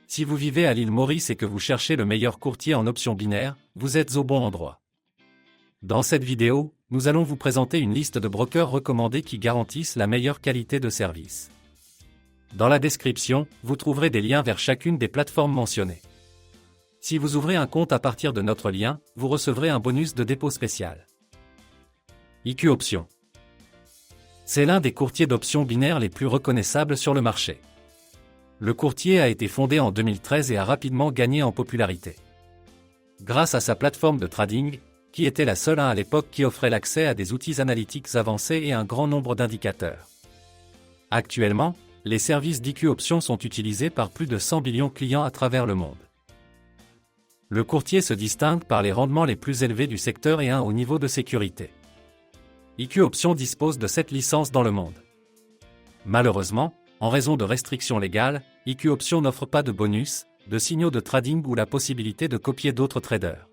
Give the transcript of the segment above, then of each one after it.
Si vous vivez à l'île Maurice et que vous cherchez le meilleur courtier en options binaires, vous êtes au bon endroit. Dans cette vidéo, nous allons vous présenter une liste de brokers recommandés qui garantissent la meilleure qualité de service. Dans la description, vous trouverez des liens vers chacune des plateformes mentionnées. Si vous ouvrez un compte à partir de notre lien, vous recevrez un bonus de dépôt spécial. IQ Options. C'est l'un des courtiers d'options binaires les plus reconnaissables sur le marché. Le courtier a été fondé en 2013 et a rapidement gagné en popularité. Grâce à sa plateforme de trading, qui était la seule à l'époque qui offrait l'accès à des outils analytiques avancés et un grand nombre d'indicateurs. Actuellement, les services d'IQ Options sont utilisés par plus de 100 millions de clients à travers le monde. Le courtier se distingue par les rendements les plus élevés du secteur et un haut niveau de sécurité. IQ Options dispose de 7 licences dans le monde. Malheureusement, en raison de restrictions légales, IQ Options n'offre pas de bonus, de signaux de trading ou la possibilité de copier d'autres traders.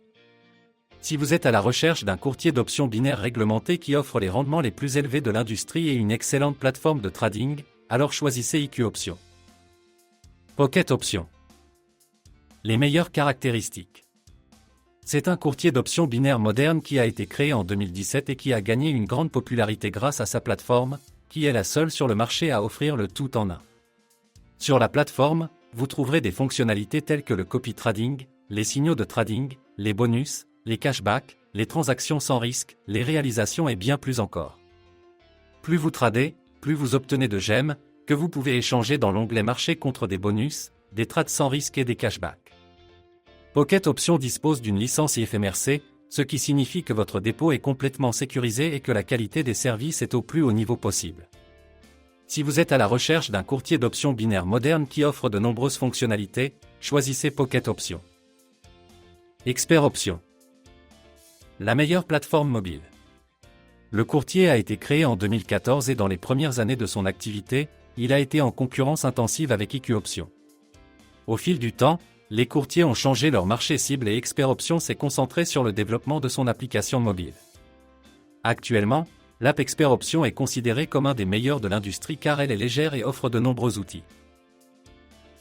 Si vous êtes à la recherche d'un courtier d'options binaires réglementé qui offre les rendements les plus élevés de l'industrie et une excellente plateforme de trading, alors choisissez IQ Options. Pocket Options. Les meilleures caractéristiques. C'est un courtier d'options binaires moderne qui a été créé en 2017 et qui a gagné une grande popularité grâce à sa plateforme, qui est la seule sur le marché à offrir le tout en un. Sur la plateforme, vous trouverez des fonctionnalités telles que le copy trading, les signaux de trading, les bonus, les cashbacks, les transactions sans risque, les réalisations et bien plus encore. Plus vous tradez, plus vous obtenez de gemmes, que vous pouvez échanger dans l'onglet marché contre des bonus, des trades sans risque et des cashbacks. Pocket Options dispose d'une licence IFMRC, ce qui signifie que votre dépôt est complètement sécurisé et que la qualité des services est au plus haut niveau possible. Si vous êtes à la recherche d'un courtier d'options binaires moderne qui offre de nombreuses fonctionnalités, choisissez Pocket Options. Expert Options. La meilleure plateforme mobile. Le courtier a été créé en 2014 et dans les premières années de son activité, il a été en concurrence intensive avec IQ Options. Au fil du temps, les courtiers ont changé leur marché cible et Expert Options s'est concentré sur le développement de son application mobile. Actuellement, l'app Expert Options est considérée comme un des meilleurs de l'industrie car elle est légère et offre de nombreux outils.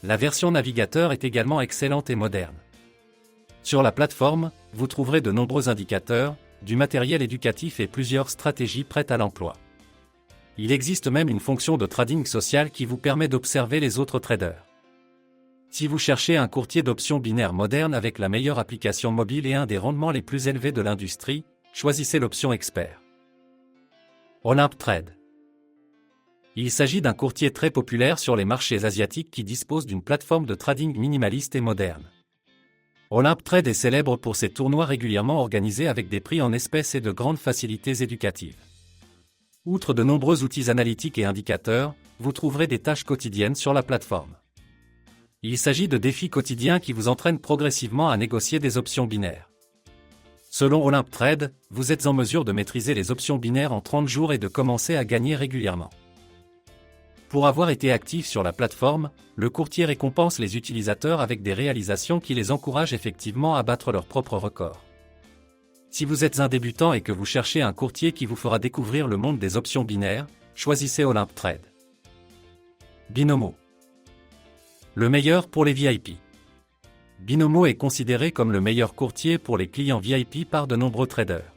La version navigateur est également excellente et moderne. Sur la plateforme, vous trouverez de nombreux indicateurs, du matériel éducatif et plusieurs stratégies prêtes à l'emploi. Il existe même une fonction de trading social qui vous permet d'observer les autres traders. Si vous cherchez un courtier d'options binaires moderne avec la meilleure application mobile et un des rendements les plus élevés de l'industrie, choisissez l'option Expert. Olymp Trade. Il s'agit d'un courtier très populaire sur les marchés asiatiques qui dispose d'une plateforme de trading minimaliste et moderne. Olymp Trade est célèbre pour ses tournois régulièrement organisés avec des prix en espèces et de grandes facilités éducatives. Outre de nombreux outils analytiques et indicateurs, vous trouverez des tâches quotidiennes sur la plateforme. Il s'agit de défis quotidiens qui vous entraînent progressivement à négocier des options binaires. Selon Olymp Trade, vous êtes en mesure de maîtriser les options binaires en 30 jours et de commencer à gagner régulièrement. Pour avoir été actif sur la plateforme, le courtier récompense les utilisateurs avec des réalisations qui les encouragent effectivement à battre leurs propres records. Si vous êtes un débutant et que vous cherchez un courtier qui vous fera découvrir le monde des options binaires, choisissez Olymp Trade. Binomo. Le meilleur pour les VIP. Binomo est considéré comme le meilleur courtier pour les clients VIP par de nombreux traders.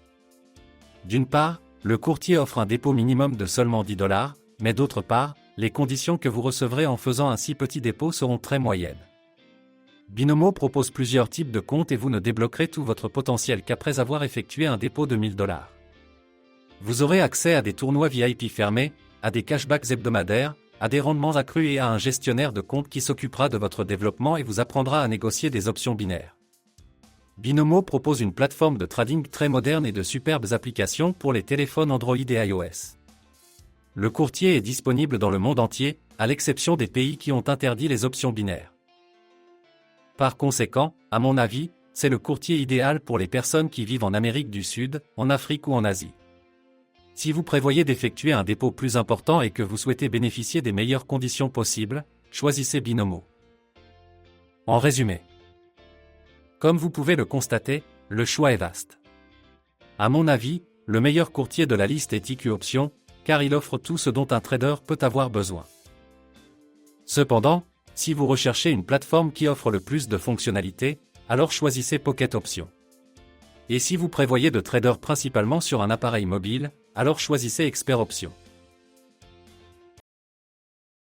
D'une part, le courtier offre un dépôt minimum de seulement $10, mais d'autre part, les conditions que vous recevrez en faisant un si petit dépôt seront très moyennes. Binomo propose plusieurs types de comptes et vous ne débloquerez tout votre potentiel qu'après avoir effectué un dépôt de $1000. Vous aurez accès à des tournois VIP fermés, à des cashbacks hebdomadaires, à des rendements accrus et à un gestionnaire de compte qui s'occupera de votre développement et vous apprendra à négocier des options binaires. Binomo propose une plateforme de trading très moderne et de superbes applications pour les téléphones Android et iOS. Le courtier est disponible dans le monde entier, à l'exception des pays qui ont interdit les options binaires. Par conséquent, à mon avis, c'est le courtier idéal pour les personnes qui vivent en Amérique du Sud, en Afrique ou en Asie. Si vous prévoyez d'effectuer un dépôt plus important et que vous souhaitez bénéficier des meilleures conditions possibles, choisissez Binomo. En résumé, comme vous pouvez le constater, le choix est vaste. À mon avis, le meilleur courtier de la liste est IQ Options, car il offre tout ce dont un trader peut avoir besoin. Cependant, Si vous recherchez une plateforme qui offre le plus de fonctionnalités, alors choisissez Pocket Options. Et si vous prévoyez de trader principalement sur un appareil mobile, alors choisissez Expert Options.